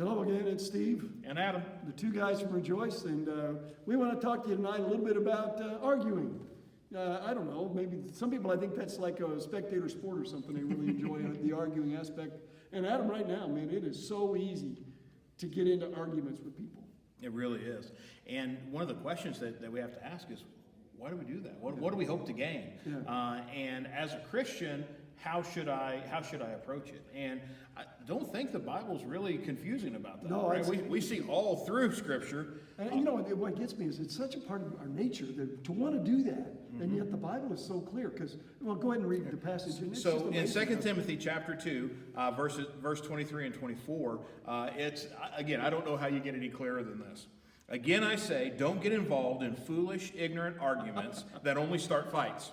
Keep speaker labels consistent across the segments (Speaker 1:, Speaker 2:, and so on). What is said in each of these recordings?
Speaker 1: Hello again, it's Steve.
Speaker 2: And Adam.
Speaker 1: The two guys from Rejoice, and we want to talk to you tonight a little bit about arguing. I don't know, maybe some people, I think that's like a spectator sport or something. They really enjoy the arguing aspect. And Adam, right now, man, it is so easy to get into arguments with people.
Speaker 2: It really is. And one of the questions that we have to ask is, why do we do that? What do we hope to gain?
Speaker 1: Yeah.
Speaker 2: And as a Christian, how should I approach it? And I don't think the Bible's really confusing about that.
Speaker 1: No,
Speaker 2: right? We see all through Scripture.
Speaker 1: And you know what gets me is it's such a part of our nature to want to do that, and yet the Bible is so clear. Because, well, go ahead and read the passage. And it's
Speaker 2: So
Speaker 1: just
Speaker 2: in
Speaker 1: amazing.
Speaker 2: 2 Timothy chapter 2, verse 23 and 24, it's, again, I don't know how you get any clearer than this. Again, I say, don't get involved in foolish, ignorant arguments that only start fights.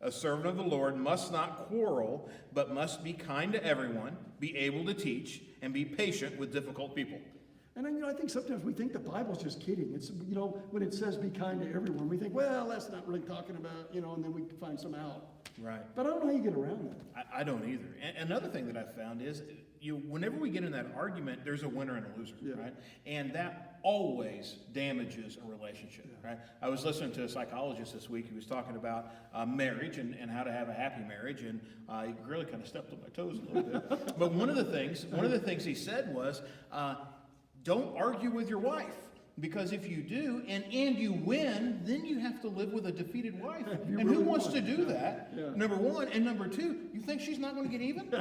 Speaker 2: A servant of the Lord must not quarrel, but must be kind to everyone, be able to teach, and be patient with difficult people.
Speaker 1: And I think sometimes we think the Bible's just kidding. It's, when it says be kind to everyone, we think, well, that's not really talking about, and then we find some out.
Speaker 2: Right.
Speaker 1: But I don't know how you get around that.
Speaker 2: I don't either. And another thing that I've found is, whenever we get in that argument, there's a winner and a loser, right? And that always damages a relationship, right? I was listening to a psychologist this week who was talking about marriage and how to have a happy marriage, and he really kind of stepped on my toes a little bit. But one of the things he said was, don't argue with your wife. Because if you do, and you win, then you have to live with a defeated wife. And
Speaker 1: really
Speaker 2: who wants
Speaker 1: won.
Speaker 2: to do that?
Speaker 1: Yeah.
Speaker 2: Number one. And number two, you think she's not going to get even?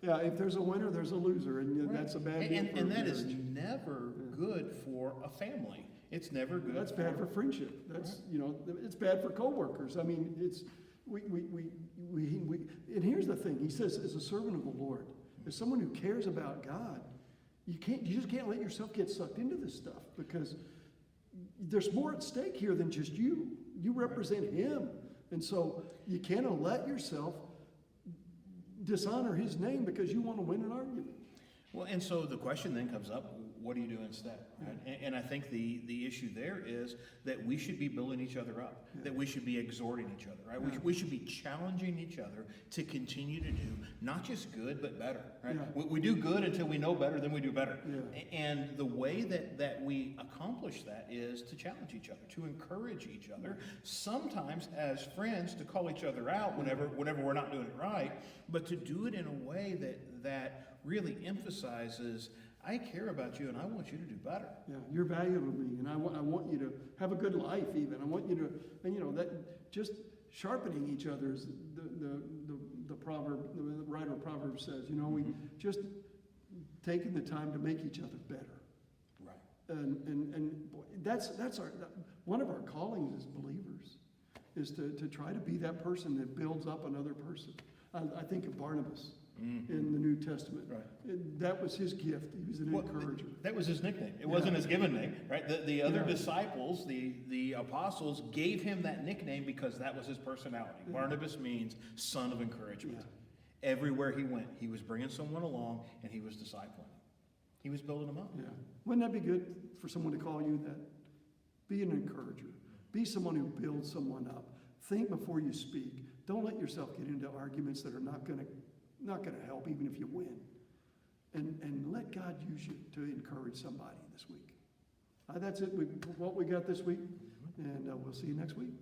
Speaker 1: Yeah. If there's a winner, there's a loser, and
Speaker 2: Right.
Speaker 1: that's a bad deal for
Speaker 2: and that
Speaker 1: marriage.
Speaker 2: is never good for a family. It's never good.
Speaker 1: That's bad for friendship. That's it's bad for coworkers. I mean, it's we and here's the thing. He says, as a servant of the Lord, as someone who cares about God, you just can't let yourself get sucked into this stuff, because there's more at stake here than just you. You represent Him, and so you can't let yourself dishonor His name because you want to win an argument.
Speaker 2: Well, and so the question then comes up, what do you do instead? Right? And I think the issue there is that we should be building each other up, that we should be exhorting each other, right? We should be challenging each other to continue to do not just good, but better, right? We do good until we know better, then we do better. And the way that we accomplish that is to challenge each other, to encourage each other, sometimes as friends to call each other out whenever we're not doing it right, but to do it in a way that really emphasizes, I care about you and I want you to do better. Yeah,
Speaker 1: you're valuable to me, and I want you to have a good life even. I want you to, and that just sharpening each other, as the proverb, the writer of Proverbs says, we just taking the time to make each other better.
Speaker 2: Right.
Speaker 1: And boy, that's one of our callings as believers, is to try to be that person that builds up another person. I think of Barnabas. In the New Testament. Right. That was his gift. He was an encourager.
Speaker 2: That was his nickname. It wasn't his given name, right? The other disciples, the apostles, gave him that nickname because that was his personality. Barnabas means son of encouragement. Everywhere he went, he was bringing someone along and he was discipling. He was building them up.
Speaker 1: Yeah. Wouldn't that be good for someone to call you that? Be an encourager. Be someone who builds someone up. Think before you speak. Don't let yourself get into arguments that are not going to help, even if you win. And let God use you to encourage somebody this week. That's it. What we got this week, and we'll see you next week.